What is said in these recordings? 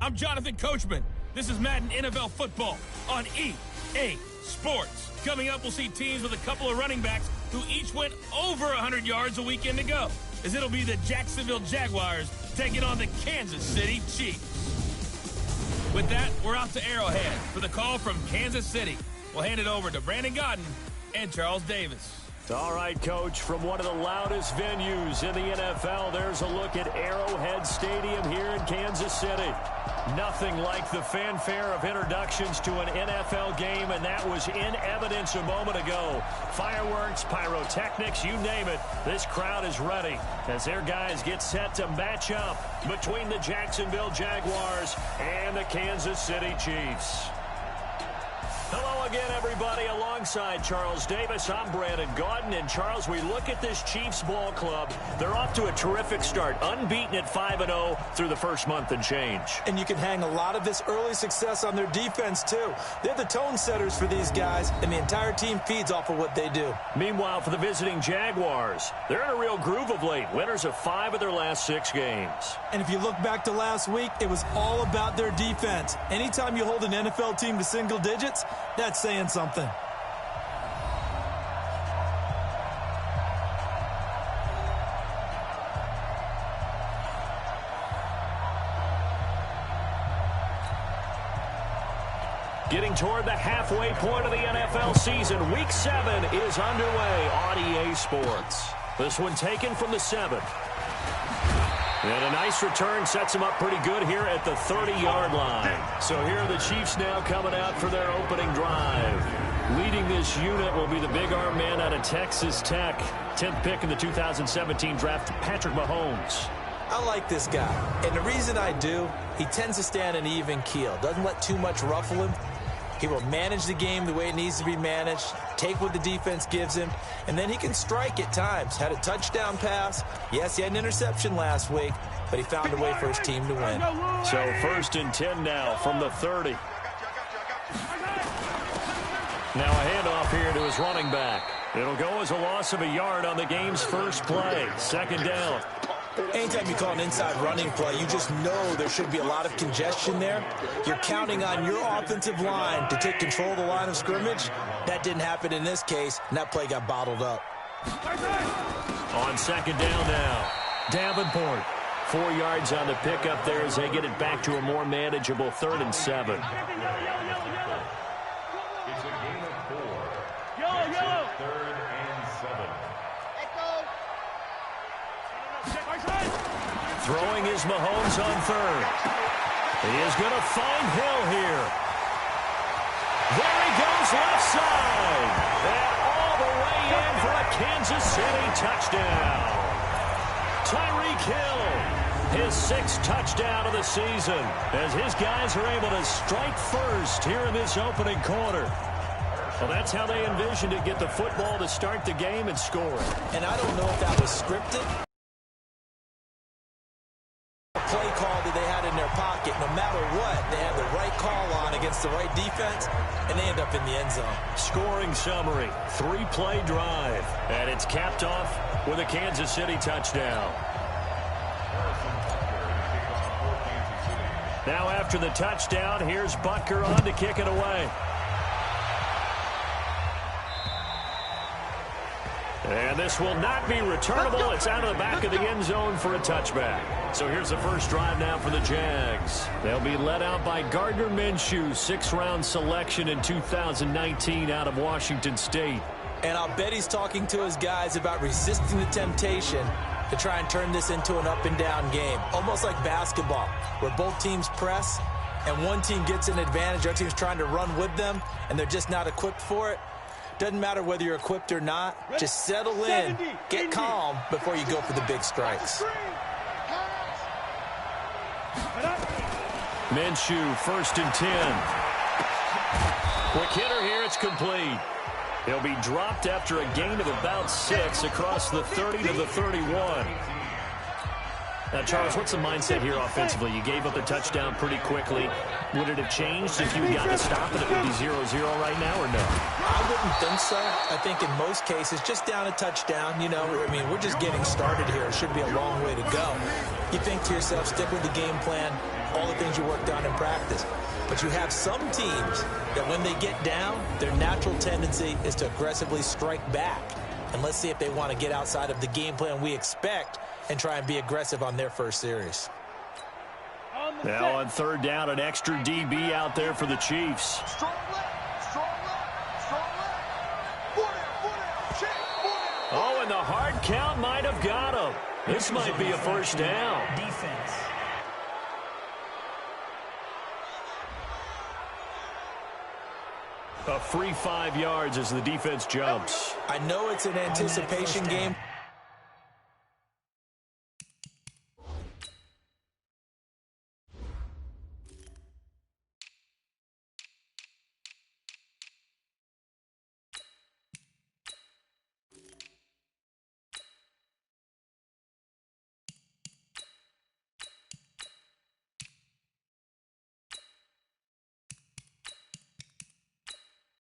I'm Jonathan Coachman. This is Madden NFL Football on EA Sports. Coming up, we'll see teams with a couple of running backs who each went over 100 yards a weekend ago, as it'll be the Jacksonville Jaguars taking on the Kansas City Chiefs. With that, we're out to Arrowhead for the call from Kansas City. We'll hand it over to Brandon Godden and Charles Davis. All right, Coach, from one of the loudest venues in the NFL, there's a look at Arrowhead Stadium here in Kansas City. Nothing like the fanfare of introductions to an NFL game, and that was in evidence a moment ago. Fireworks, pyrotechnics, you name it, this crowd is ready as their guys get set to match up between the Jacksonville Jaguars and the Kansas City Chiefs. Hello again, everybody. Alongside Charles Davis, I'm Brandon Godden. And, Charles, we look at this Chiefs ball club. They're off to a terrific start, unbeaten at 5-0 through the first month and change. And you can hang a lot of this early success on their defense, too. They're the tone setters for these guys, and the entire team feeds off of what they do. Meanwhile, for the visiting Jaguars, they're in a real groove of late. Winners of 5 of their last 6 games. And if you look back to last week, it was all about their defense. Anytime you hold an NFL team to single digits, that's saying something. Getting toward the halfway point of the NFL season, Week 7 is underway on EA Sports. This one taken from the 7th. And a nice return sets them up pretty good here at the 30-yard line. So here are the Chiefs now coming out for their opening drive. Leading this unit will be the big arm man out of Texas Tech. 10th pick in the 2017 draft, Patrick Mahomes. I like this guy. And the reason I do, he tends to stand an even keel. Doesn't let too much ruffle him. He will manage the game the way it needs to be managed, take what the defense gives him, and then he can strike at times. Had a touchdown pass. Yes, he had an interception last week, but he found a way for his team to win. So 1st and 10 now from the 30. Now a handoff here to his running back. It'll go as a loss of a yard on the game's first play. 2nd down. Anytime you call an inside running play, you just know there should be a lot of congestion there. You're counting on your offensive line to take control of the line of scrimmage. That didn't happen in this case, and that play got bottled up. On 2nd down now, Davenport. 4 yards on the pickup there as they get it back to a more manageable 3rd and 7. It's a gain of 4. Yellow. 3rd and 7. Throwing is Mahomes on 3rd. He is going to find Hill here. There he goes left side. And all the way in for a Kansas City touchdown. Tyreek Hill, his 6th touchdown of the season, as his guys are able to strike first here in this opening quarter. Well, that's how they envisioned to get the football to start the game and score. And I don't know if that was scripted. Play call that they had in their pocket. No matter what, they had the right call on against the right defense, and they end up in the end zone. Scoring summary, 3-play drive, and it's capped off with a Kansas City touchdown. Now after the touchdown, here's Butker on to kick it away. And this will not be returnable. It's out of the back of the end zone for a touchback. So here's the first drive now for the Jags. They'll be led out by Gardner Minshew, 6th-round selection in 2019 out of Washington State. And I'll bet he's talking to his guys about resisting the temptation to try and turn this into an up-and-down game. Almost like basketball, where both teams press, and one team gets an advantage, the other team's trying to run with them, and they're just not equipped for it. Doesn't matter whether you're equipped or not. Just settle in, get calm before you go for the big strikes. Minshew, 1st and 10. Quick hitter here, it's complete. He'll be dropped after a gain of about 6 across the 30 to the 31. Now, Charles, what's the mindset here offensively? You gave up a touchdown pretty quickly. Would it have changed if you got to stop it? It would be 0-0 right now, or no? I wouldn't think so. I think in most cases, just down a touchdown, you know, I mean, we're just getting started here. It should be a long way to go. You think to yourself, stick with the game plan, all the things you worked on in practice. But you have some teams that when they get down, their natural tendency is to aggressively strike back. And let's see if they want to get outside of the game plan we expect and try and be aggressive on their first series. Now on third down, an extra DB out there for the Chiefs. Oh, and the hard count might have got him. This might be a first down. Defense. A free 5 yards as the defense jumps. I know it's an anticipation game.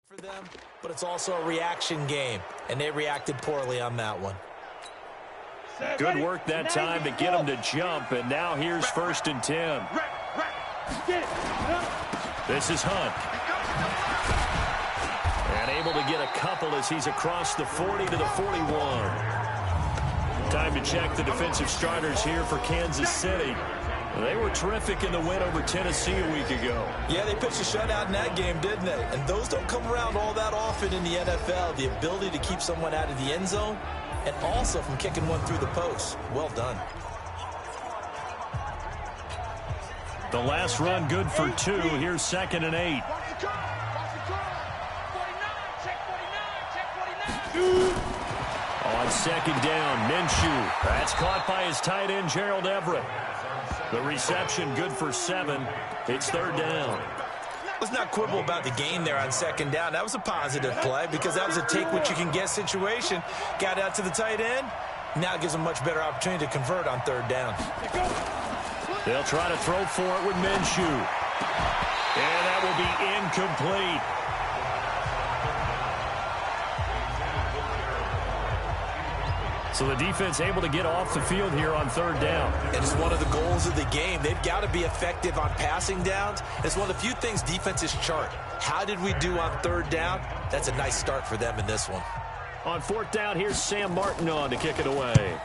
For them, but it's also a reaction game, and they reacted poorly on that one. Good work that time to get them to jump, and now here's 1st and 10. This is Hunt. And able to get a couple as he's across the 40 to the 41. Time to check the defensive starters here for Kansas City. They were terrific in the win over Tennessee a week ago. Yeah, they pitched a shutout in that game, didn't they? And those don't come around all that often in the NFL. The ability to keep someone out of the end zone and also from kicking one through the post. Well done. The last run good for 2. Here's 2nd and 8. On 2nd down, Minshew. That's caught by his tight end, Gerald Everett. The reception good for 7. It's 3rd down. Let's not quibble about the gain there on 2nd down. That was a positive play because that was a take-what-you-can-get situation. Got out to the tight end. Now it gives them a much better opportunity to convert on 3rd down. They'll try to throw for it with Minshew. And that will be incomplete. So the defense able to get off the field here on 3rd down. And it's one of the goals of the game. They've got to be effective on passing downs. It's one of the few things defenses chart. How did we do on 3rd down? That's a nice start for them in this one. On 4th down, here's Sam Martin on to kick it away.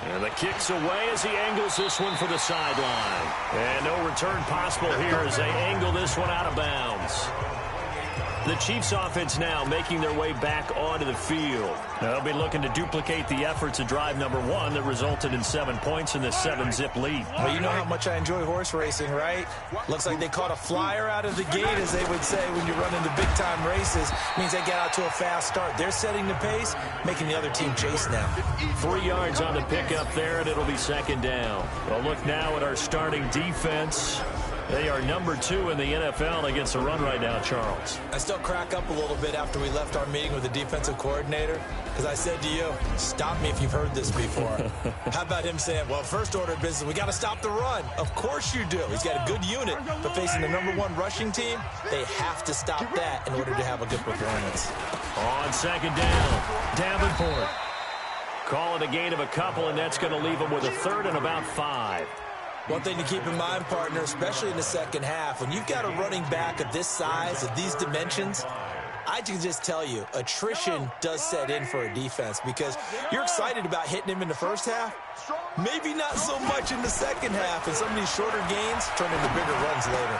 And the kick's away as he angles this one for the sideline. And no return possible here as they angle this one out of bounds. The Chiefs offense now making their way back onto the field. They'll be looking to duplicate the efforts of drive number 1 that resulted in 7 points in this 7-zip lead. Well, you know how much I enjoy horse racing, right? Looks like they caught a flyer out of the gate, as they would say when you run into big-time races. Means they get out to a fast start. They're setting the pace, making the other team chase now. 3 yards on the pickup there, and it'll be 2nd down. Well, look now at our starting defense. They are number 2 in the NFL against the run right now, Charles. I still crack up a little bit after we left our meeting with the defensive coordinator because I said to you, stop me if you've heard this before. How about him saying, well, first order of business, we got to stop the run. Of course you do. He's got a good unit, but facing the number 1 rushing team, they have to stop that in order to have a good performance. On 2nd down, Davenport. Call it a gain of a couple, and that's going to leave them with a 3rd and about 5. One thing to keep in mind, partner, especially in the second half, when you've got a running back of this size, of these dimensions, I can just tell you, attrition does set in for a defense because you're excited about hitting him in the first half. Maybe not so much in the second half, and some of these shorter gains turn into bigger runs later.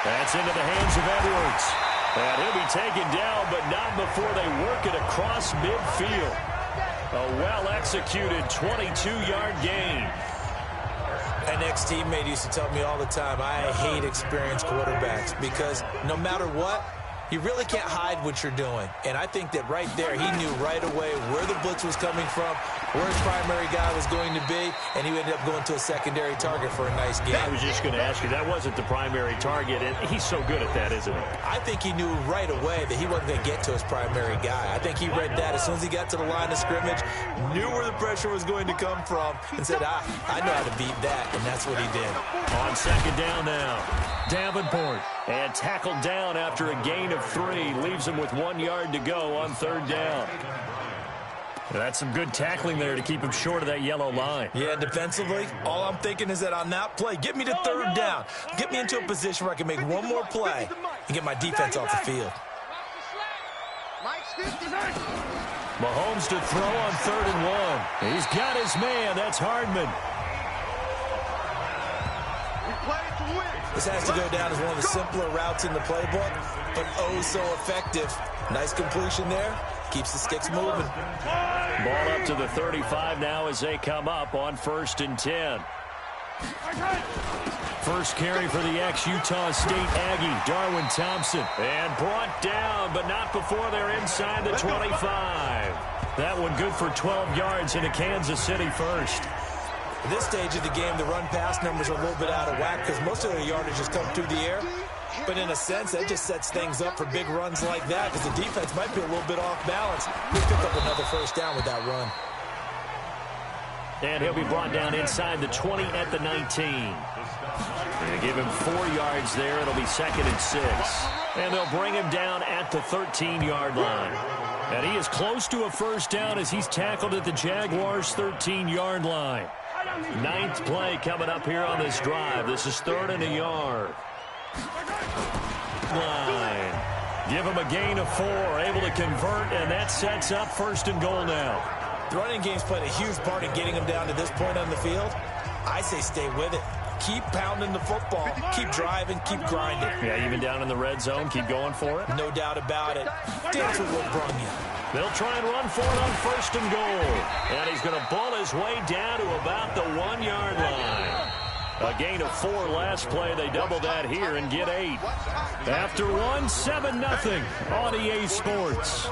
That's into the hands of Edwards. And he'll be taken down, but not before they work it across midfield. A well-executed 22-yard gain. An ex-teammate used to tell me all the time, I hate experienced quarterbacks because no matter what, you really can't hide what you're doing. And I think that right there, he knew right away where the blitz was coming from, where his primary guy was going to be, and he ended up going to a secondary target for a nice game. I was just going to ask you, that wasn't the primary target, and he's so good at that, isn't he? I think he knew right away that he wasn't going to get to his primary guy. I think he read that as soon as he got to the line of scrimmage, knew where the pressure was going to come from, and said, I know how to beat that, and that's what he did. On 2nd down now, Davenport, and tackled down after a gain of 3, leaves him with 1 yard to go on 3rd down. That's some good tackling there to keep him short of that yellow line. Yeah, defensively, all I'm thinking is that on that play, get me to third down. Get me into a position where I can make one more play and get my defense off the field. Mahomes to throw on 3rd and 1. He's got his man. That's Hardman. This has to go down as one of the simpler routes in the playbook, but oh so effective. Nice completion there. Keeps the sticks moving. Ball up to the 35 now as they come up on 1st and 10. First carry for the ex-Utah State Aggie, Darwin Thompson. And brought down, but not before they're inside the 25. That one good for 12 yards into Kansas City first. At this stage of the game, the run-pass numbers are a little bit out of whack because most of their yardage has come through the air. But in a sense, that just sets things up for big runs like that because the defense might be a little bit off balance. We'll pick up another first down with that run. And he'll be brought down inside the 20 at the 19. They give him 4 yards there. It'll be 2nd and 6. And they'll bring him down at the 13-yard line. And he is close to a first down as he's tackled at the Jaguars' 13-yard line. 9th play coming up here on this drive. This is 3rd and a yard. Line. Give him a gain of 4. Able to convert, and that sets up 1st and goal now. The running game's played a huge part in getting them down to this point on the field. I say stay with it. Keep pounding the football. Keep driving. Keep grinding. Yeah, even down in the red zone, keep going for it. No doubt about it. That's what brung you. They'll try and run for it on 1st and goal. And he's going to bull his way down to about the 1-yard line. A gain of 4 last play. They double that here and get 8. After 1, 7-0 on EA Sports.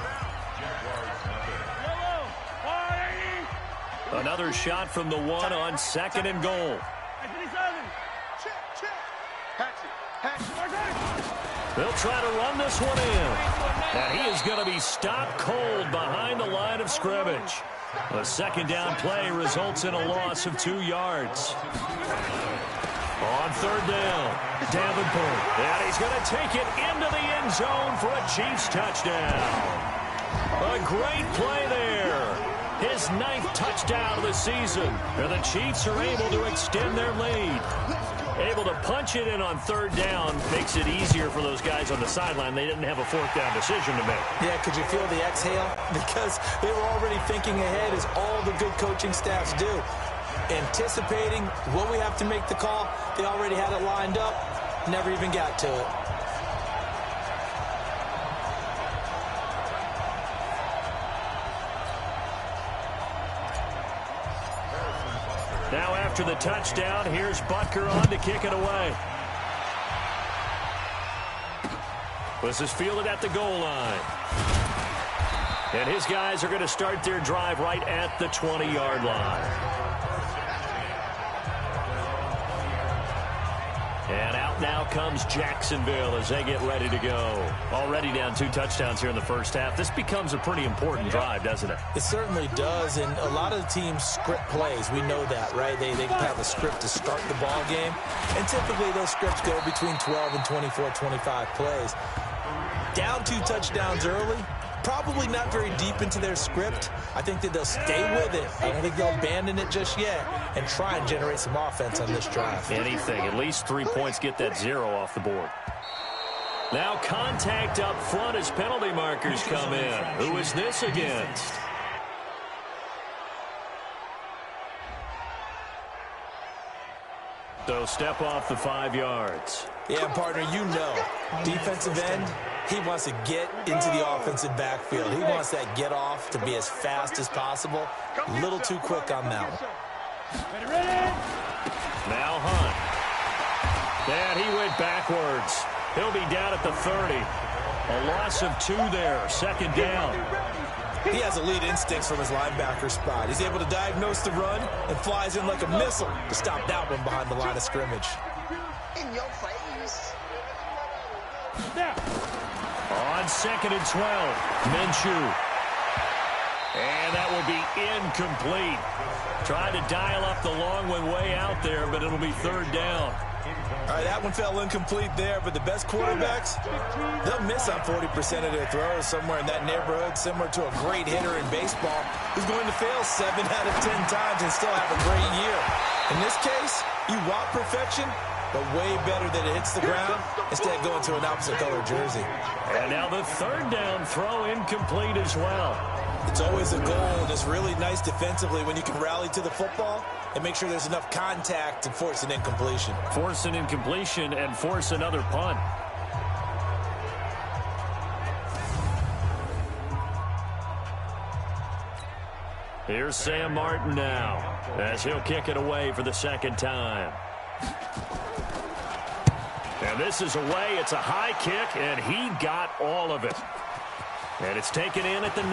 Another shot from the 1 on 2nd and goal. They'll try to run this one in. And he is going to be stopped cold behind the line of scrimmage. A 2nd down play results in a loss of 2 yards. On 3rd down, Davenport. And he's going to take it into the end zone for a Chiefs touchdown. A great play there. His 9th touchdown of the season. And the Chiefs are able to extend their lead. Able to punch it in on 3rd down makes it easier for those guys on the sideline. They didn't have a 4th down decision to make. Yeah, could you feel the exhale? Because they were already thinking ahead, as all the good coaching staffs do. Anticipating what we have to make the call. They already had it lined up. Never even got to it. Now after the touchdown, here's Butker on to kick it away. This is fielded at the goal line. And his guys are going to start their drive right at the 20-yard line. And out now comes Jacksonville as they get ready to go. Already down 2 touchdowns here in the first half. This becomes a pretty important drive, doesn't it? It certainly does, and a lot of the teams script plays. We know that, right? They have a script to start the ball game, and typically those scripts go between 12 and 24, 25 plays. Down 2 touchdowns early, probably not very deep into their script. I think that they'll stay with it. I don't think they'll abandon it just yet and try and generate some offense on this drive. Anything. At least 3 points, get that 0 off the board. Now contact up front as penalty markers come in. Who is this against? So step off the 5 yards. Yeah, partner, you know, defensive end, he wants to get into the offensive backfield. He wants that get off to be as fast as possible. A little too quick on that one. Now Hunt. And he went backwards. He'll be down at the 30. A loss of 2 there. 2nd down. He has elite instincts from his linebacker spot. He's able to diagnose the run and flies in like a missile to stop that one behind the line of scrimmage. In your face. On 2nd and 12, Minshew. And that will be incomplete. Tried to dial up the long one way out there, but it'll be 3rd down. All right, that one fell incomplete there, but the best quarterbacks, they'll miss on 40% of their throws somewhere in that neighborhood, similar to a great hitter in baseball who's going to fail 7 out of 10 times and still have a great year. In this case, you want perfection, but way better that it hits the ground instead of going to an opposite color jersey. And now the third down throw incomplete as well. It's always a goal, and it's really nice defensively when you can rally to the football and make sure there's enough contact to force an incompletion. Force an incompletion and force another punt. Here's Sam Martin now as he'll kick it away for the second time. And this is away. It's a high kick, and he got all of it. And it's taken in at the 9.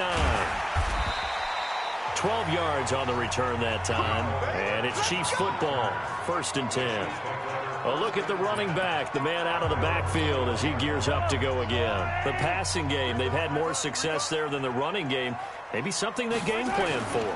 12 yards on the return that time. And it's Chiefs football, 1st and 10. A look at the running back, the man out of the backfield as he gears up to go again. The passing game, they've had more success there than the running game. Maybe something they game plan for.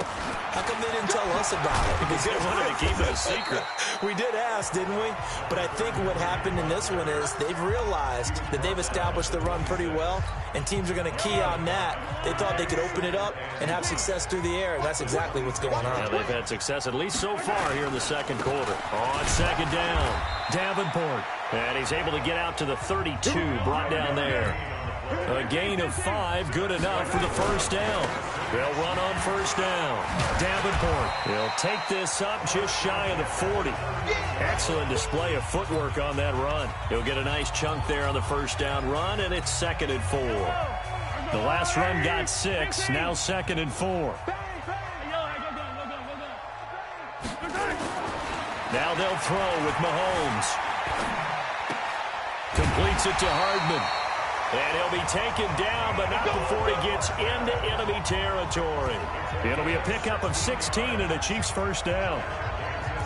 How come they didn't tell us about it? Because they wanted to keep it a secret. We did ask, didn't we? But I think what happened in this one is they've realized that they've established the run pretty well, and teams are going to key on that. They thought they could open it up and have success through the air, and that's exactly what's going on. Yeah, they've had success at least so far here in the second quarter. On second down, Davenport. And he's able to get out to the 32, brought down there. A gain of 5, good enough for the first down. They'll run on first down. Davenport, he'll take this up just shy of the 40. Excellent display of footwork on that run. He'll get a nice chunk there on the first down run, and it's 2nd and 4. The last run got 6, now 2nd and 4. Now they'll throw with Mahomes. Completes it to Hardman. And he'll be taken down, but not before he gets into enemy territory. It'll be a pickup of 16 and a Chiefs first down.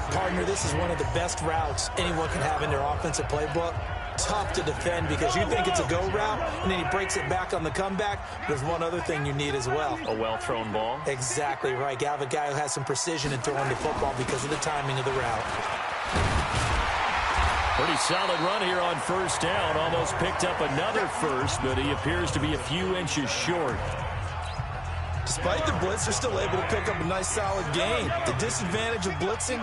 Partner, this is one of the best routes anyone can have in their offensive playbook. Tough to defend because you think it's a go route, and then he breaks it back on the comeback. There's one other thing you need as well. A well-thrown ball. Exactly right. You have a guy who has some precision in throwing the football because of the timing of the route. Pretty solid run here on first down. Almost picked up another first, but he appears to be a few inches short. Despite the blitz, they're still able to pick up a nice solid gain. The disadvantage of blitzing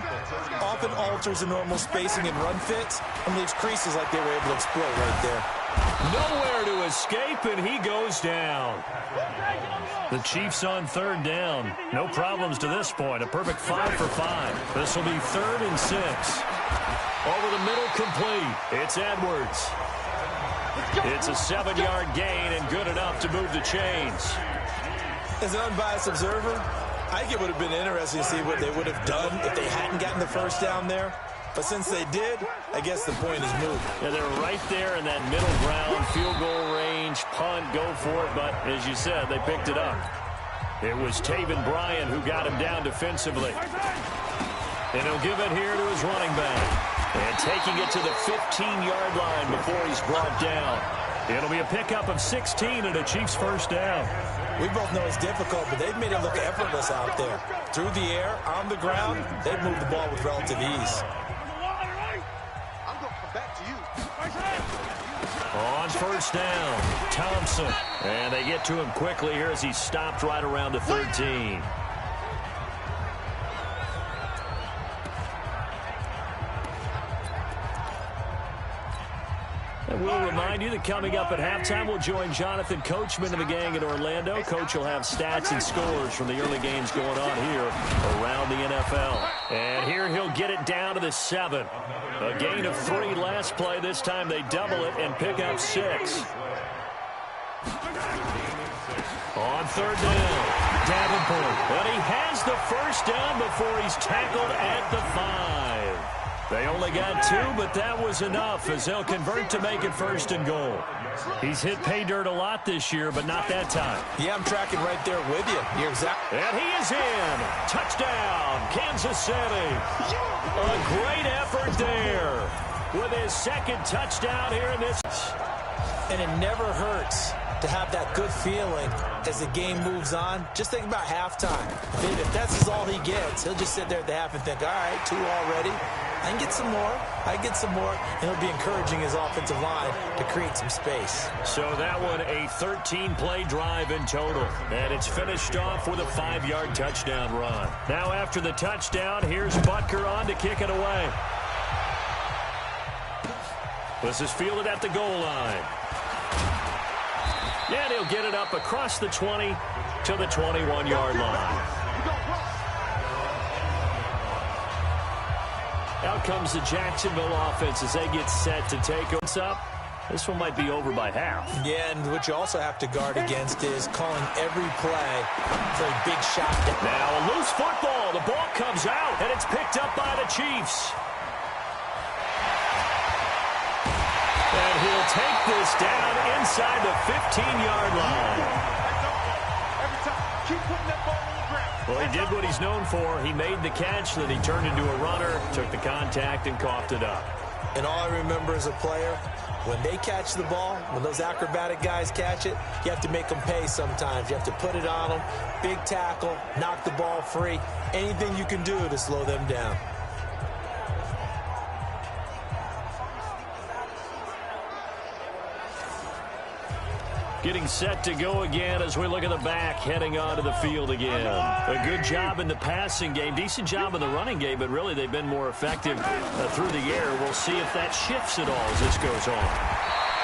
often alters the normal spacing and run fits and leaves creases like they were able to exploit right there. Nowhere to escape, and he goes down. The Chiefs on third down. No problems to this point. A perfect 5 for 5. This will be 3rd and 6. Over the middle, complete. It's Edwards. It's a 7-yard gain and good enough to move the chains. As an unbiased observer, I think it would have been interesting to see what they would have done if they hadn't gotten the first down there. But since they did, I guess the point is moved. Yeah, they're right there in that middle ground, field goal range, punt, go for it. But as you said, they picked it up. It was Taven Bryan who got him down defensively. And he'll give it here to his running back. And taking it to the 15-yard line before he's brought down. It'll be a pickup of 16 and a Chiefs first down. We both know it's difficult, but they've made it look effortless out there. Through the air, on the ground, they've moved the ball with relative ease. I'm going to come back to you. On first down, Thompson. And they get to him quickly here as he stopped right around the 13. And we'll remind you that coming up at halftime, we'll join Jonathan Coachman and the gang in Orlando. Coach will have stats and scores from the early games going on here around the NFL. And here he'll get it down to the 7. A gain of 3 last play. This time they double it and pick up 6. On third down, Davenport. But he has the first down before he's tackled at the 5. They only got 2, but that was enough as they'll convert to make it 1st and goal. He's hit pay dirt a lot this year, but not that time. Yeah, I'm tracking right there with you. You're exactly. And he is in. Touchdown, Kansas City. A great effort there with his 2nd touchdown here in this. And it never hurts to have that good feeling as the game moves on. Just think about halftime. If that's all he gets, he'll just sit there at the half and think, all right, 2 already. I can get some more. I get some more. And he'll be encouraging his offensive line to create some space. So that one, a 13-play drive in total. And it's finished off with a 5-yard touchdown run. Now after the touchdown, here's Butker on to kick it away. This is fielded at the goal line. And he'll get it up across the 20 to the 21-yard line. Out comes the Jacksonville offense as they get set to take us up. This one might be over by half. Yeah, and what you also have to guard against is calling every play for a big shot. Now a loose football. The ball comes out, and it's picked up by the Chiefs. And he'll take this down inside the 15-yard line. Every time, keep putting that ball on the ground. Well, he did what he's known for. He made the catch, then he turned into a runner, took the contact, and coughed it up. And all I remember as a player, when they catch the ball, when those acrobatic guys catch it, you have to make them pay sometimes. You have to put it on them, big tackle, knock the ball free, anything you can do to slow them down. Getting set to go again as we look at the back, heading onto the field again. A good job in the passing game, decent job in the running game, but really they've been more effective through the air. We'll see if that shifts at all as this goes on.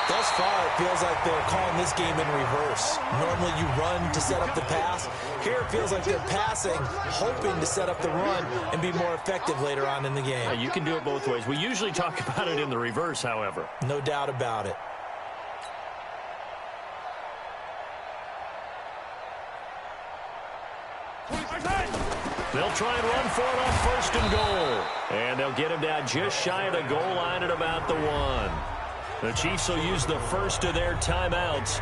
Thus far, it feels like they're calling this game in reverse. Normally you run to set up the pass. Here it feels like they're passing, hoping to set up the run and be more effective later on in the game. Yeah, you can do it both ways. We usually talk about it in the reverse, however. No doubt about it. They'll try and run for it on 1st and goal. And they'll get him down just shy of the goal line at about the 1. The Chiefs will use the first of their timeouts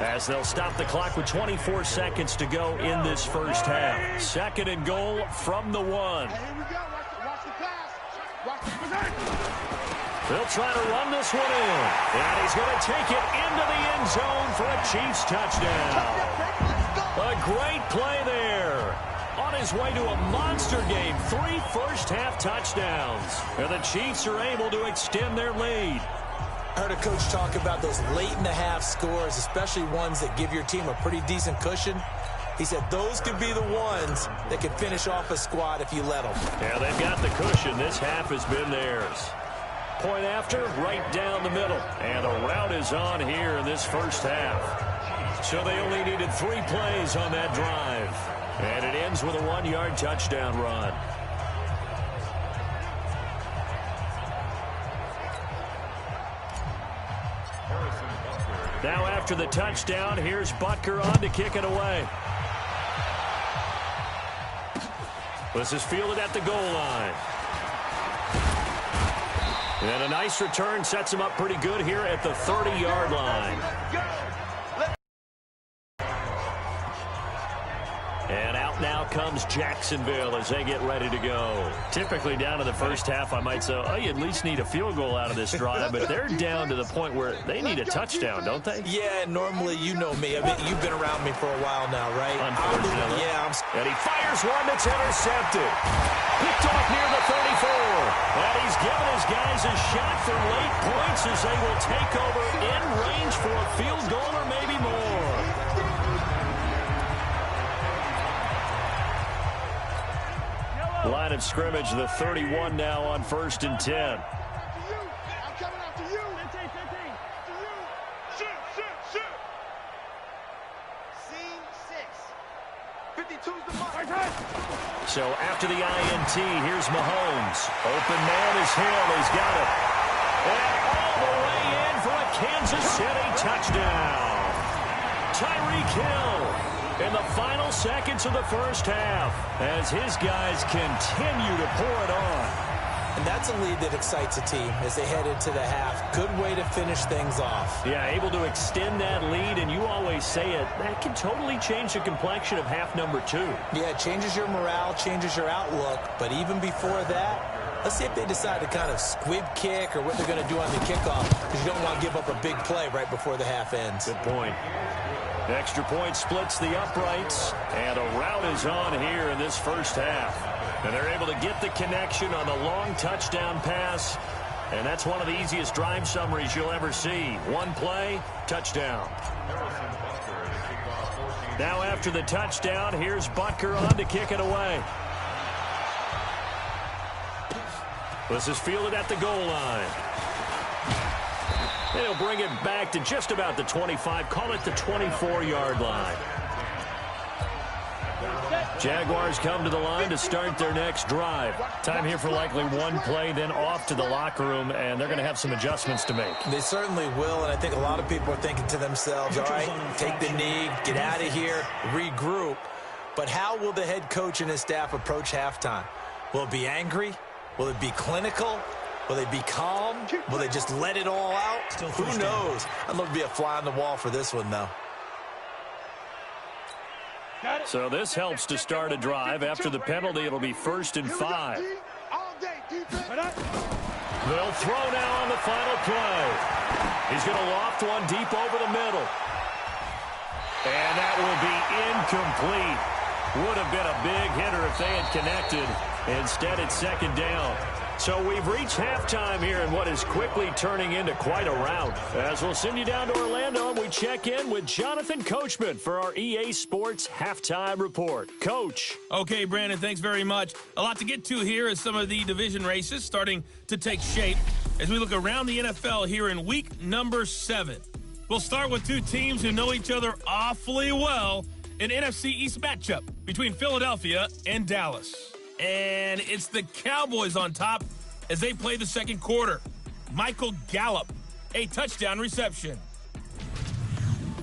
as they'll stop the clock with 24 seconds to go in this first half. 2nd and goal from the 1. Here we go. Watch the pass. Watch the possession. They'll try to run this one in. And he's going to take it into the end zone for a Chiefs touchdown. A great play there. On his way to a monster game, 3 first-half touchdowns. And the Chiefs are able to extend their lead. I heard a coach talk about those late-in-the-half scores, especially ones that give your team a pretty decent cushion. He said those could be the ones that could finish off a squad if you let them. Yeah, they've got the cushion. This half has been theirs. Point after, right down the middle. And the route is on here in this first half. So they only needed 3 plays on that drive. And it ends with a 1-yard touchdown run. Now after the touchdown, here's Butker on to kick it away. This is fielded at the goal line. And a nice return sets him up pretty good here at the 30-yard line. And out now comes Jacksonville as they get ready to go. Typically down to the first half, I might say, oh, you at least need a field goal out of this drive, but they're down to the point where they need a touchdown, don't they? Yeah, normally you know me. I mean, you've been around me for a while now, right? Unfortunately. Yeah, and he fires one that's intercepted. Picked off near the 34. And he's given his guys a shot for late points as they will take over in range for a field goal or maybe more. Line of scrimmage, the 31 now on 1st and 10. I'm coming after you. 15. Shoot. Scene 6. 52's the mark. So after the INT, here's Mahomes. Open man is Hill. He's got it. And all the way in for a Kansas City touchdown. Tyreek Hill in the final seconds of the first half as his guys continue to pour it on. And that's a lead that excites a team as they head into the half. Good way to finish things off. Yeah, able to extend that lead, and you always say it, that can totally change the complexion of half number 2. Yeah, it changes your morale, changes your outlook, but even before that, Let's see if they decide to kind of squib kick or what they're going to do on the kickoff, because you don't want to give up a big play right before the half ends. Good point. Extra point splits the uprights, and a rout is on here in this first half. And they're able to get the connection on the long touchdown pass, and that's one of the easiest drive summaries you'll ever see. One play, touchdown. Now after the touchdown, here's Butker on to kick it away. This is fielded at the goal line. They'll bring it back to just about the 25, call it the 24-yard line. Jaguars come to the line to start their next drive. Time here for likely one play, then off to the locker room, and they're going to have some adjustments to make. They certainly will, and I think a lot of people are thinking to themselves, all right, take the knee, get out of here, regroup. But how will the head coach and his staff approach halftime? Will it be angry? Will it be clinical? Will they be calm? Will they just let it all out? Who knows? I'd love to be a fly on the wall for this one, though. So this helps to start a drive. After the penalty, it'll be 1st and 5. They'll throw now on the final play. He's going to loft one deep over the middle. And that will be incomplete. Would have been a big hitter if they had connected. Instead, it's 2nd down. So we've reached halftime here in what is quickly turning into quite a rout. As we'll send you down to Orlando, and we check in with Jonathan Coachman for our EA Sports Halftime Report. Coach. Okay, Brandon, thanks very much. A lot to get to here as some of the division races starting to take shape as we look around the NFL here in week number 7. We'll start with two teams who know each other awfully well, an NFC East matchup between Philadelphia and Dallas. And it's the Cowboys on top as they play the second quarter. Michael Gallup, a touchdown reception.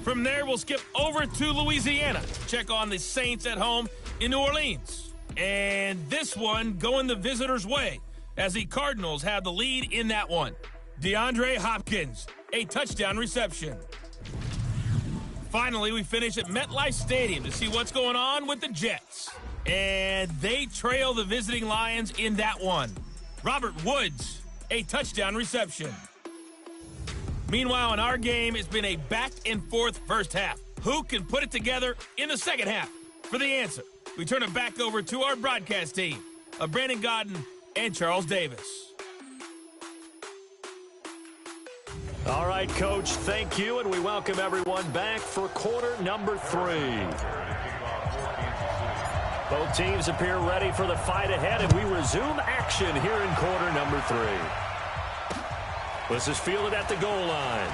From there, we'll skip over to Louisiana to check on the Saints at home in New Orleans. And this one going the visitors' way as the Cardinals have the lead in that one. DeAndre Hopkins, a touchdown reception. Finally, we finish at MetLife Stadium to see what's going on with the Jets. And they trail the visiting Lions in that one. Robert Woods, a touchdown reception. Meanwhile, in our game, it's been a back-and-forth first half. Who can put it together in the second half? For the answer, we turn it back over to our broadcast team of Brandon Godden and Charles Davis. All right, Coach, thank you, and we welcome everyone back for quarter number 3. Both teams appear ready for the fight ahead, and we resume action here in quarter number 3. This is fielded at the goal line.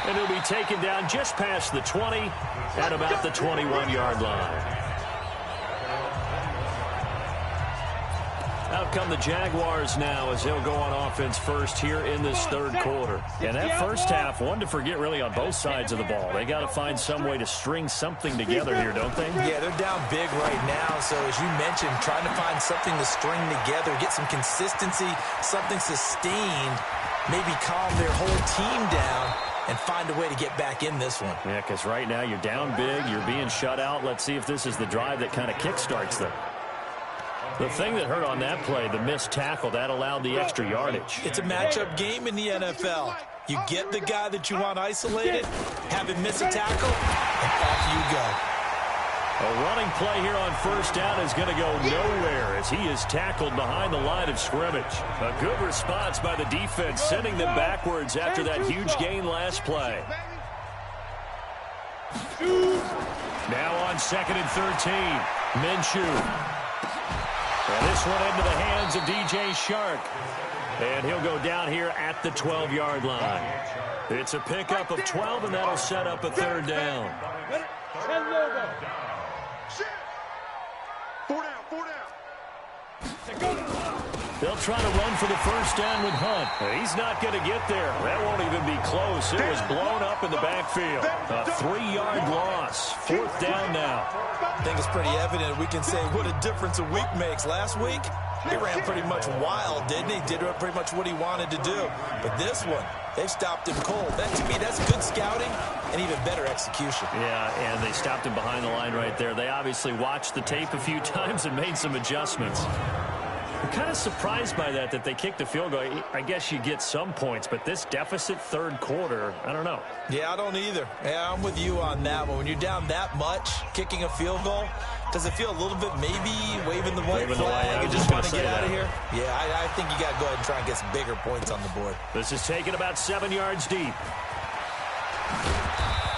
And he'll be taken down just past the 20 at about the 21-yard line. Out come the Jaguars now as they'll go on offense first here in this third quarter. And that first half, one to forget really on both sides of the ball. They got to find some way to string something together here, don't they? Yeah, they're down big right now. So as you mentioned, trying to find something to string together, get some consistency, something sustained, maybe calm their whole team down and find a way to get back in this one. Yeah, because right now you're down big, you're being shut out. Let's see if this is the drive that kind of kickstarts them. The thing that hurt on that play, the missed tackle, that allowed the extra yardage. It's a matchup game in the NFL. You get the guy that you want isolated, have him miss a tackle, and off you go. A running play here on first down is going to go nowhere as he is tackled behind the line of scrimmage. A good response by the defense, sending them backwards after that huge gain last play. Now on 2nd and 13, Minshew. And this one into the hands of DJ Shark. And he'll go down here at the 12-yard line. It's a pickup of 12, and that'll set up a 3rd down. 4 down. They'll try to run for the first down with Hunt. He's not going to get there. That won't even be close. It was blown up in the backfield. A 3-yard loss. 4th down now. I think it's pretty evident we can say what a difference a week makes. Last week, he ran pretty much wild, didn't he? Did pretty much what he wanted to do. But this one, they've stopped him cold. That, to me, that's good scouting and even better execution. Yeah, and they stopped him behind the line right there. They obviously watched the tape a few times and made some adjustments. kind of surprised by that they kicked the field goal. I guess you get some points, but this deficit third quarter, I don't know. Yeah, I don't either. Yeah, I'm with you on that one. When you're down that much, kicking a field goal, does it feel a little bit maybe waving the white flag and just want to get out of here? Yeah, I think you got to go ahead and try and get some bigger points on the board. This is taken about 7 yards deep.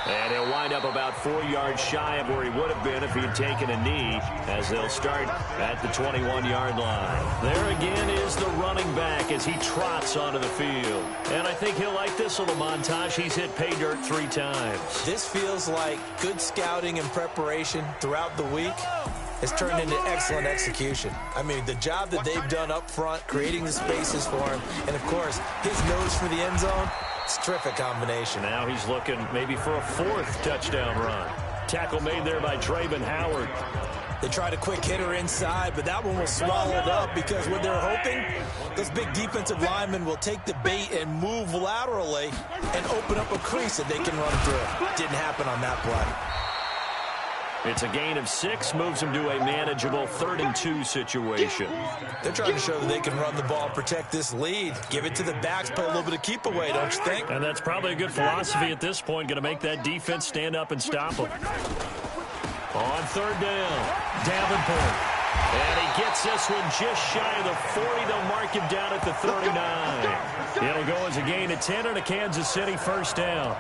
And he'll wind up about 4 yards shy of where he would have been if he had taken a knee, as they'll start at the 21-yard line. There again is the running back as he trots onto the field. And I think he'll like this little montage. He's hit pay dirt 3 times. This feels like good scouting and preparation throughout the week has turned into excellent execution. I mean, the job that they've done up front, creating the spaces for him, and, of course, his nose for the end zone, it's a terrific combination. Now he's looking maybe for a 4th touchdown run. Tackle made there by Trayvon Howard. They tried a quick hitter inside, but that one was swallowed up because what they're hoping, those big defensive linemen will take the bait and move laterally and open up a crease that they can run through. Didn't happen on that play. It's a gain of 6, moves them to a manageable 3rd and 2 situation. They're trying to show that they can run the ball, protect this lead, give it to the backs, play a little bit of keep away, don't you think? And that's probably a good philosophy at this point, going to make that defense stand up and stop them. On 3rd down, Davenport. And he gets this one just shy of the 40. They'll mark him down at the 39. It'll go as a gain of 10 and a Kansas City 1st down.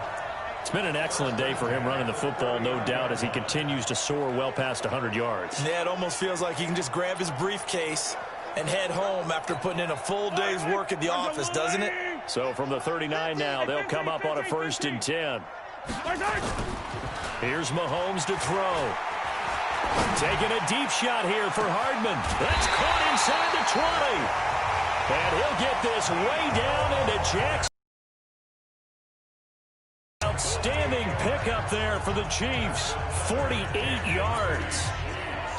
It's been an excellent day for him running the football, no doubt, as he continues to soar well past 100 yards. Yeah, it almost feels like he can just grab his briefcase and head home after putting in a full day's work at the office, doesn't it? So from the 39 now, they'll come up on a 1st and 10. Here's Mahomes to throw. Taking a deep shot here for Hardman. That's caught inside the 20. And he'll get this way down into Jackson. Outstanding pickup there for the Chiefs. 48 yards.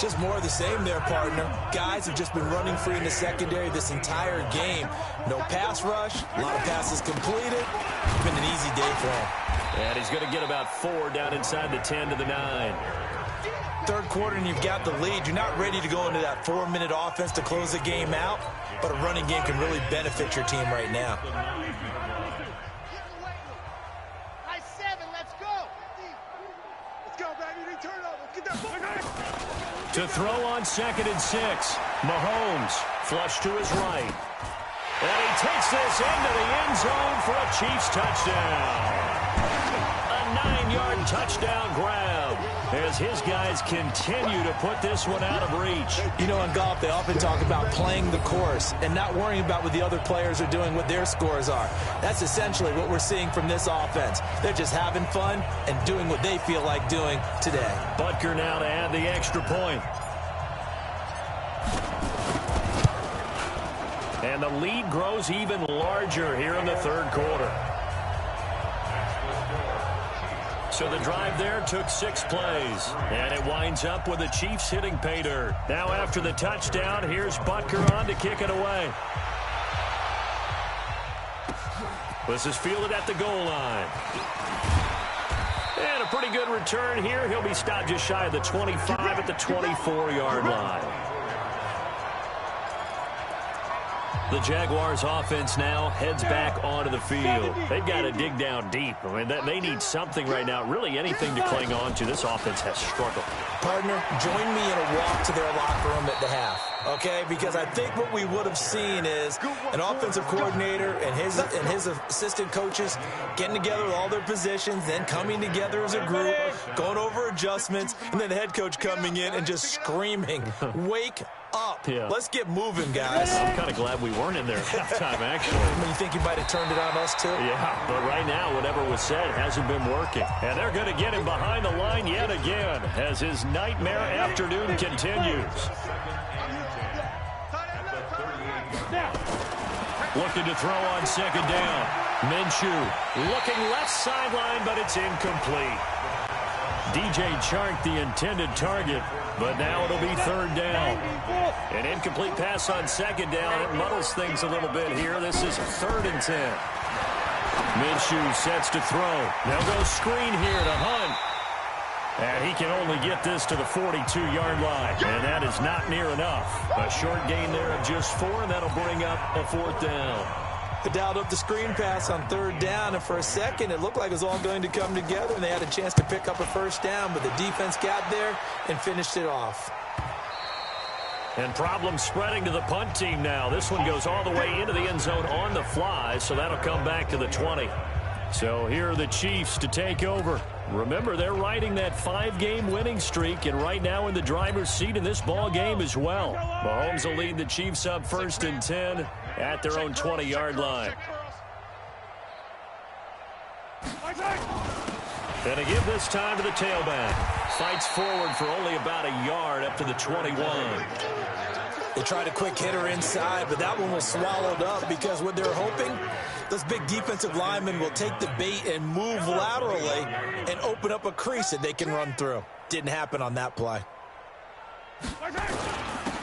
Just more of the same there, partner. Guys have just been running free in the secondary this entire game. No pass rush, a lot of passes completed. It's been an easy day for him. And he's going to get about 4 down inside the 10 to the 9. 3rd quarter and you've got the lead. You're not ready to go into that 4-minute offense to close the game out, but a running game can really benefit your team right now. To throw on 2nd and 6. Mahomes flush to his right. And he takes this into the end zone for a Chiefs touchdown. A 9-yard touchdown grab as his guys continue to put this one out of reach. You know, in golf, they often talk about playing the course and not worrying about what the other players are doing, what their scores are. That's essentially what we're seeing from this offense. They're just having fun and doing what they feel like doing today. Butker now to add the extra point. And the lead grows even larger here in the 3rd quarter. So the drive there took 6 plays. And it winds up with the Chiefs hitting pay dirt. Now after the touchdown, here's Butker on to kick it away. This is fielded at the goal line. And a pretty good return here. He'll be stopped just shy of the 25 at the 24-yard line. The Jaguars offense now heads back onto the field. They've got to dig down deep. I mean, they need something right now, really anything to cling on to. This offense has struggled. Partner, join me in a walk to their locker room at the half, okay? Because I think what we would have seen is an offensive coordinator and his assistant coaches getting together with all their positions, then coming together as a group, going over adjustments, and then the head coach coming in and just screaming, wake up. Yeah. Let's get moving, guys. I'm kind of glad we weren't in there at halftime, actually. You think you might have turned it on us, too? Yeah, but right now, whatever was said hasn't been working. And they're going to get him behind the line yet again as his nightmare afternoon continues. Looking to throw on 2nd down. Minshew looking left sideline, but it's incomplete. DJ Chark, the intended target, but now it'll be 3rd down. An incomplete pass on 2nd down. It muddles things a little bit here. This is 3rd and 10. Minshew sets to throw. They'll go screen here to Hunt. And he can only get this to the 42-yard line. And that is not near enough. A short gain there of just 4, and that'll bring up a 4th down. They dialed up the screen pass on 3rd down, and for a second it looked like it was all going to come together, and they had a chance to pick up a 1st down, but the defense got there and finished it off. And problems spreading to the punt team now. This one goes all the way into the end zone on the fly, so that'll come back to the 20. So here are the Chiefs to take over. Remember, they're riding that 5-game winning streak, and right now in the driver's seat in this ball game as well. Mahomes will lead the Chiefs up 1st and 10 at their own 20-yard line. And to give this time to the tailback. Fights forward for only about a yard up to the 21. They tried a quick hitter inside, but that one was swallowed up because what they're hoping, those big defensive linemen will take the bait and move laterally and open up a crease that they can run through. Didn't happen on that play.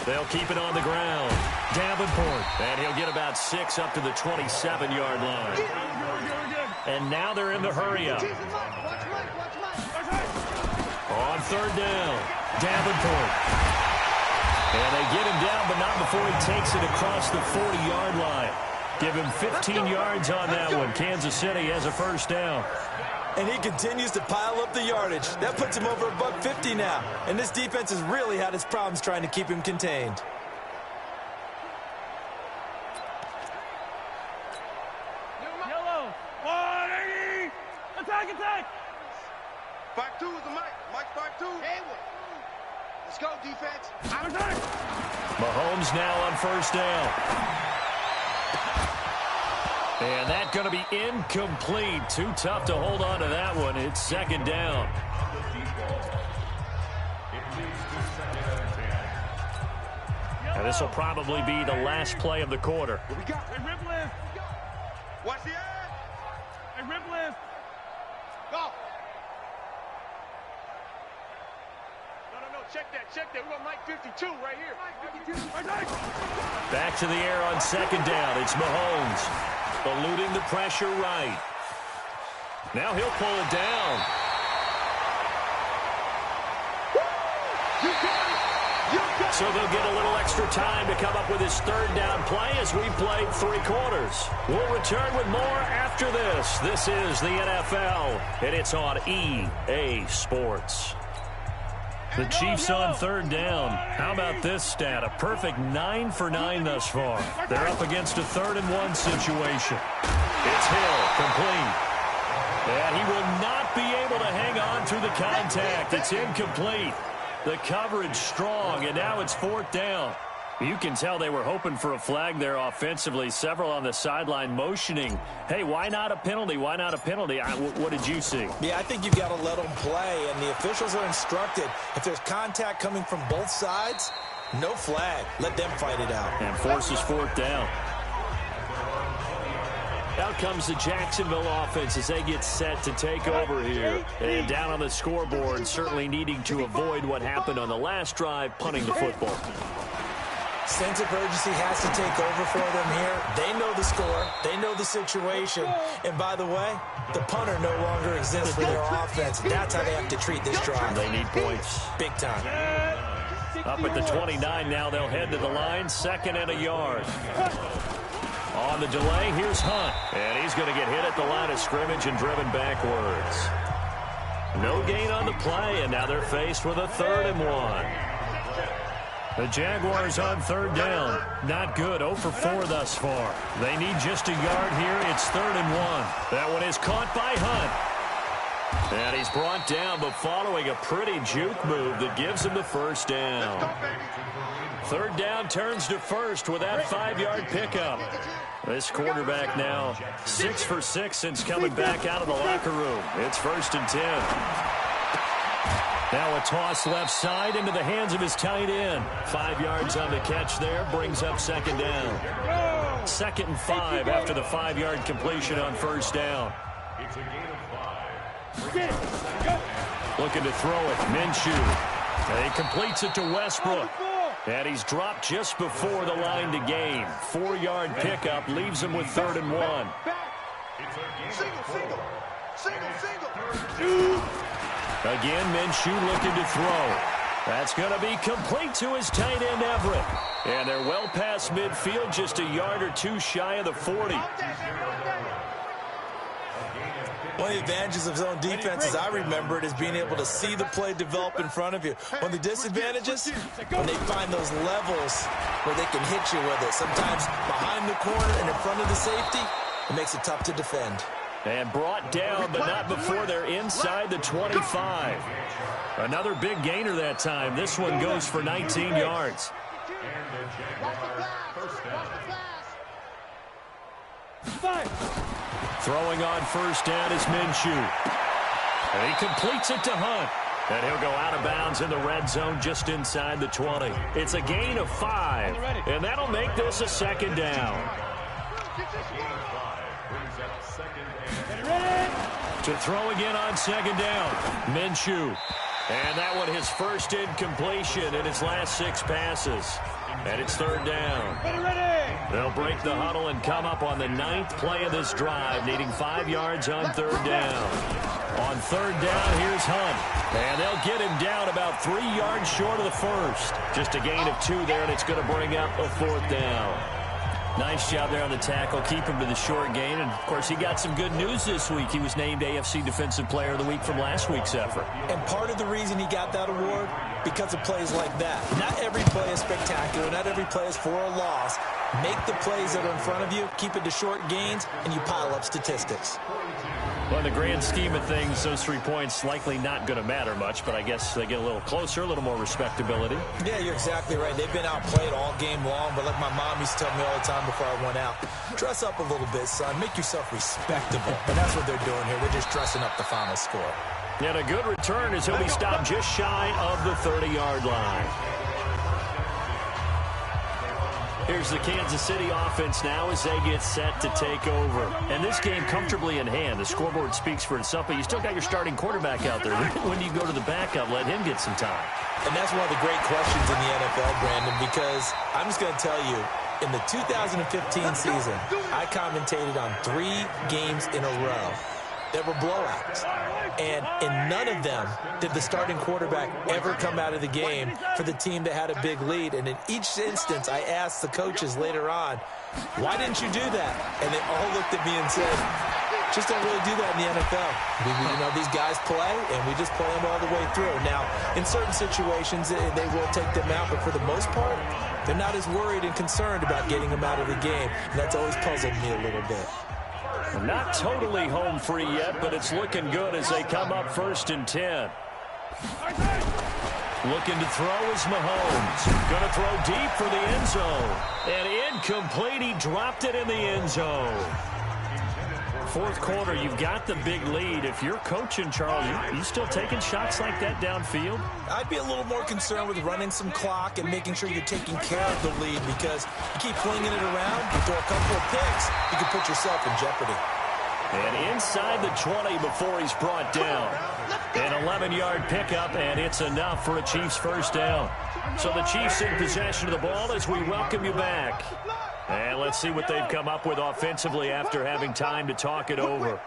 They'll keep it on the ground. Davenport, and he'll get about 6 up to the 27-yard line. And now they're in the hurry-up. On 3rd down, Davenport. And they get him down, but not before he takes it across the 40-yard line. Give him 15 yards on that one. Kansas City has a 1st down. And he continues to pile up the yardage. That puts him over $150 now. And this defense has really had its problems trying to keep him contained. Yellow. 180. Attack. 5-2 is the mic. Mike 5-2. Let's go, defense. Mahomes now on 1st down. And that's going to be incomplete. Too tough to hold on to that one. It's 2nd down. And this will probably be the last play of the quarter. What we got? Hey, rip lift. Watch the air. Hey, rip lift. Go. No. Check that. We got Mike 52 right here. Mike 52. Back to the air on 2nd down. It's Mahomes. Eluding the pressure right. Now he'll pull it down. So they'll get a little extra time to come up with his 3rd down play as we played 3 quarters. We'll return with more after this. This is the NFL, and it's on EA Sports. The Chiefs on 3rd down. How about this stat? A perfect 9 for 9 thus far. They're up against a 3rd and 1 situation. It's Hill, complete. And he will not be able to hang on through the contact. It's incomplete. The coverage strong, and now it's 4th down. You can tell they were hoping for a flag there offensively. Several on the sideline motioning. Hey, why not a penalty? Why not a penalty? What did you see? Yeah, I think you've got to let them play, and the officials are instructed. If there's contact coming from both sides, no flag. Let them fight it out. And forces 4th down. Out comes the Jacksonville offense as they get set to take over here. And down on the scoreboard, certainly needing to avoid what happened on the last drive, punting the football. Sense of urgency has to take over for them here. They know the score. They know the situation. And by the way, the punter no longer exists for their offense. That's how they have to treat this drive. They need points. Big time. Up at the 29 now, they'll head to the line. 2nd and a yard. On the delay, here's Hunt. And he's going to get hit at the line of scrimmage and driven backwards. No gain on the play, and now they're faced with a 3rd and 1. The Jaguars on 3rd down. Not good. 0 for 4 thus far. They need just a yard here. It's 3rd and 1. That one is caught by Hunt. And he's brought down, but following a pretty juke move that gives him the 1st down. 3rd down turns to 1st with that 5-yard pickup. This quarterback now 6 for 6 since coming back out of the locker room. It's 1st and 10. Now a toss left side into the hands of his tight end. 5 yards on the catch there, brings up 2nd down. 2nd and 5 after the 5-yard completion on 1st down. It's a gain of 5. Looking to throw it, Minshew. And he completes it to Westbrook. And he's dropped just before the line to gain. 4-yard pickup leaves him with 3rd and 1. Single. Again, Minshew looking to throw. That's going to be complete to his tight end, Everett. And they're well past midfield, just a yard or two shy of the 40. One of the advantages of zone defense, as I remember it, is being able to see the play develop in front of you. One of the disadvantages, when they find those levels where they can hit you with it, sometimes behind the corner and in front of the safety, it makes it tough to defend. And brought down, but not before they're inside the 25. Another big gainer that time. This one goes for 19 yards. Throwing on first down is Minshew. And he completes it to Hunt. And he'll go out of bounds in the red zone just inside the 20. It's a gain of 5. And that'll make this a second down. To throw again on second down, Minshew. And that one his first incompletion in his last 6 passes. And it's third down. They'll break the huddle and come up on the 9th play of this drive, needing 5 yards on third down. On third down, here's Hunt. And they'll get him down about 3 yards short of the first. Just a gain of 2 there, and it's going to bring up a 4th down. Nice job there on the tackle. Keep him to the short gain. And, of course, he got some good news this week. He was named AFC Defensive Player of the Week from last week's effort. And part of the reason he got that award, because of plays like that. Not every play is spectacular. Not every play is for a loss. Make the plays that are in front of you, keep it to short gains, and you pile up statistics. Well, in the grand scheme of things, those 3 points likely not going to matter much, but I guess they get a little closer, a little more respectability. Yeah, you're exactly right. They've been outplayed all game long, but like my mom used to tell me all the time before I went out, dress up a little bit, son. Make yourself respectable. And that's what they're doing here. They're just dressing up the final score. And a good return as he'll be stopped just shy of the 30-yard line. Here's the Kansas City offense now as they get set to take over. And this game comfortably in hand. The scoreboard speaks for itself, but you still got your starting quarterback out there. When do you go to the backup? Let him get some time. And that's one of the great questions in the NFL, Brandon, because I'm just going to tell you, in the 2015 season, I commentated on 3 games in a row that were blowouts. And in none of them did the starting quarterback ever come out of the game for the team that had a big lead. And in each instance, I asked the coaches later on, why didn't you do that? And they all looked at me and said, just don't really do that in the NFL. You know, these guys play, and we just play them all the way through. Now, in certain situations, they will take them out, but for the most part, they're not as worried and concerned about getting them out of the game. And that's always puzzled me a little bit. Not totally home free yet, but it's looking good as they come up 1st and 10. Looking to throw is Mahomes. Going to throw deep for the end zone. And incomplete. He dropped it in the end zone. 4th quarter, you've got the big lead. If you're coaching, Charles, you still taking shots like that downfield? I'd be a little more concerned with running some clock and making sure you're taking care of the lead, because you keep flinging it around, you throw a couple of picks, you can put yourself in jeopardy. And inside the 20 before he's brought down. An 11-yard pickup, and it's enough for a Chiefs first down. So the Chiefs in possession of the ball as we welcome you back. And let's see what they've come up with offensively after having time to talk it over.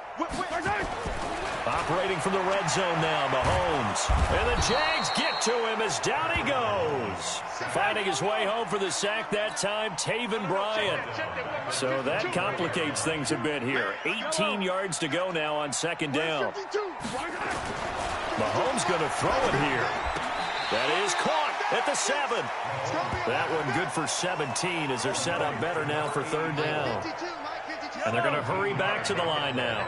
Operating from the red zone now, Mahomes. And the Jags get to him as down he goes. Finding his way home for the sack that time, Taven Bryan. So that complicates things a bit here. 18 yards to go now on 2nd down. Mahomes going to throw it here. That is caught at the 7. That one good for 17 as they're set up better now for 3rd down. And they're going to hurry back to the line now.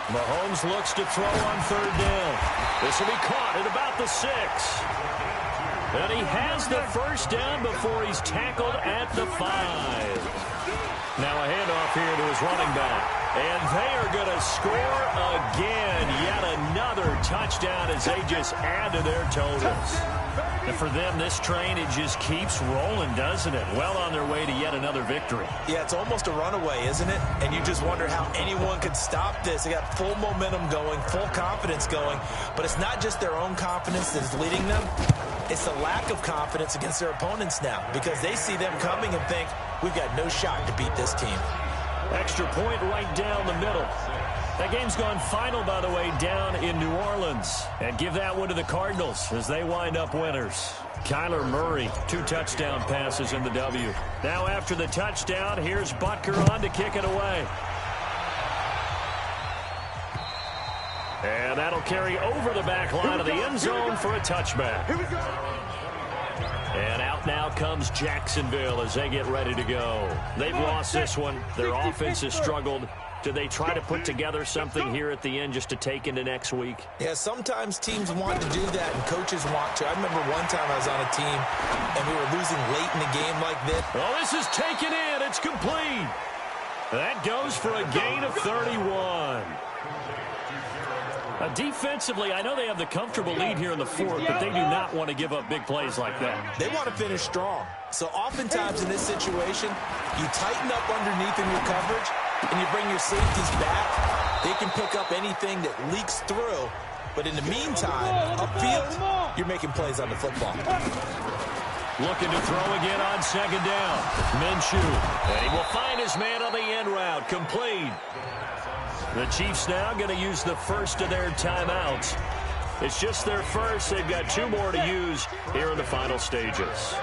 Mahomes looks to throw on 3rd down. This will be caught at about the 6. And he has the first down before he's tackled at the 5. Now a handoff here to his running back. And they are going to score again. Yet another touchdown as they just add to their totals. And for them, this train, it just keeps rolling, doesn't it? Well on their way to yet another victory. Yeah, it's almost a runaway, isn't it? And you just wonder how anyone could stop this. They got full momentum going, full confidence going. But it's not just their own confidence that is leading them. It's the lack of confidence against their opponents now, because they see them coming and think, we've got no shot to beat this team. Extra point right down the middle. That game's gone final, by the way, down in New Orleans. And give that one to the Cardinals as they wind up winners. Kyler Murray, 2 touchdown passes in the W. Now after the touchdown, here's Butker on to kick it away. And that'll carry over the back line of the end zone for a touchback. Here we go. And out now comes Jacksonville as they get ready to go. They've lost this one. Their offense has struggled. Do they try to put together something here at the end just to take into next week? Yeah, sometimes teams want to do that and coaches want to. I remember one time I was on a team and we were losing late in the game like this. Oh, this is taken in. It's complete. That goes for a gain of 31. Defensively, I know they have the comfortable lead here in the fourth, but they do not want to give up big plays like that. They want to finish strong. So oftentimes in this situation, you tighten up underneath in your coverage and you bring your safeties back. They can pick up anything that leaks through. But in the meantime, upfield, you're making plays on the football. Looking to throw again on second down. Minshew. And he will find his man on the end route. Complete. The Chiefs now going to use the first of their timeouts. It's just their first. They've got 2 more to use here in the final stages.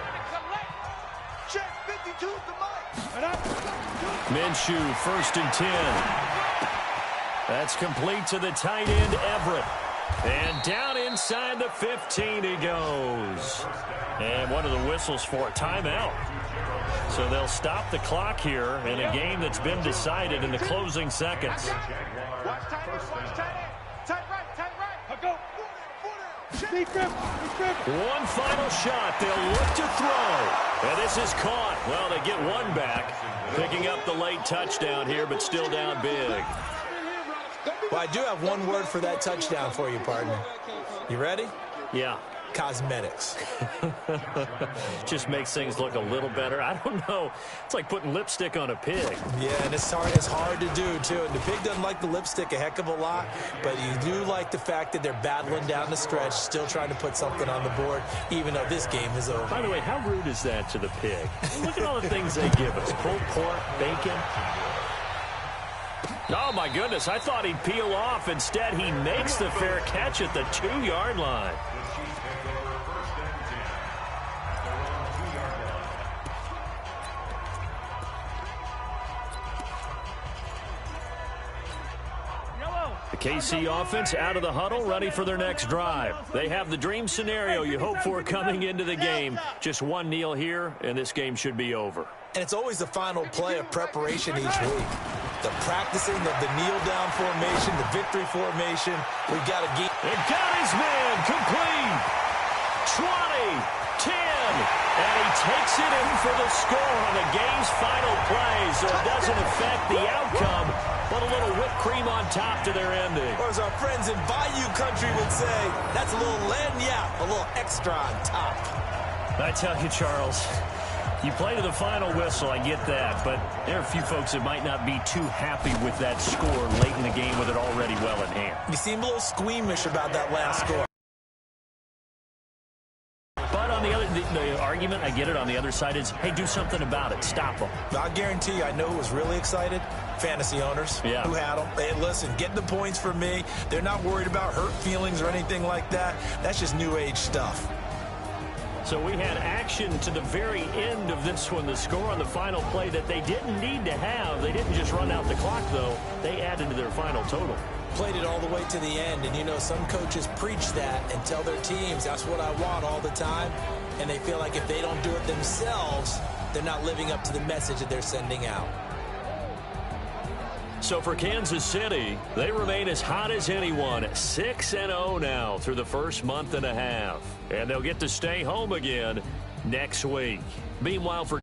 Minshew, 1st and 10. That's complete to the tight end, Everett. And down inside the 15 he goes. And one of the whistles for a timeout. So they'll stop the clock here in a game that's been decided in the closing seconds. One final shot. They'll look to throw. And this is caught. Well, they get one back. Picking up the late touchdown here, but still down big. Well, I do have one word for that touchdown for you, partner. You ready? Yeah. Cosmetics. Just makes things look a little better. I don't know. It's like putting lipstick on a pig. Yeah, and it's hard to do, too. And the pig doesn't like the lipstick a heck of a lot, but you do like the fact that they're battling down the stretch, still trying to put something on the board, even though this game is over. By the way, how rude is that to the pig? Look at all the things they give us. Pulled pork, bacon. Oh, my goodness. I thought he'd peel off. Instead, he makes the fair catch at the 2-yard line. The KC offense out of the huddle, ready for their next drive. They have the dream scenario you hope for coming into the game. Just one kneel here, and this game should be over. And it's always the final play of preparation each week. The practicing of the kneel-down formation, the victory formation. We've got to get... It got his man complete. 20, 10, and he takes it in for the score on the game's final play, so it doesn't affect the outcome, but a little whipped cream on top to their ending. Or as our friends in Bayou Country would say, that's a little lagniappe, a little extra on top. I tell you, Charles, you play to the final whistle, I get that, but there are a few folks that might not be too happy with that score late in the game with it already well in hand. You seem a little squeamish about that last score. But on the other, the argument, I get it, on the other side is, hey, do something about it. Stop them. I guarantee you, I know who was really excited. Fantasy owners who had them. Hey, listen, get the points for me. They're not worried about hurt feelings or anything like that. That's just new age stuff. So we had action to the very end of this one. The score on the final play that they didn't need to have. They didn't just run out the clock, though. They added to their final total. Played it all the way to the end, and you know some coaches preach that and tell their teams that's what I want all the time, and they feel like if they don't do it themselves, they're not living up to the message that they're sending out. So for Kansas City, they remain as hot as anyone, 6-0 now through the first month and a half, and they'll get to stay home again next week. Meanwhile, for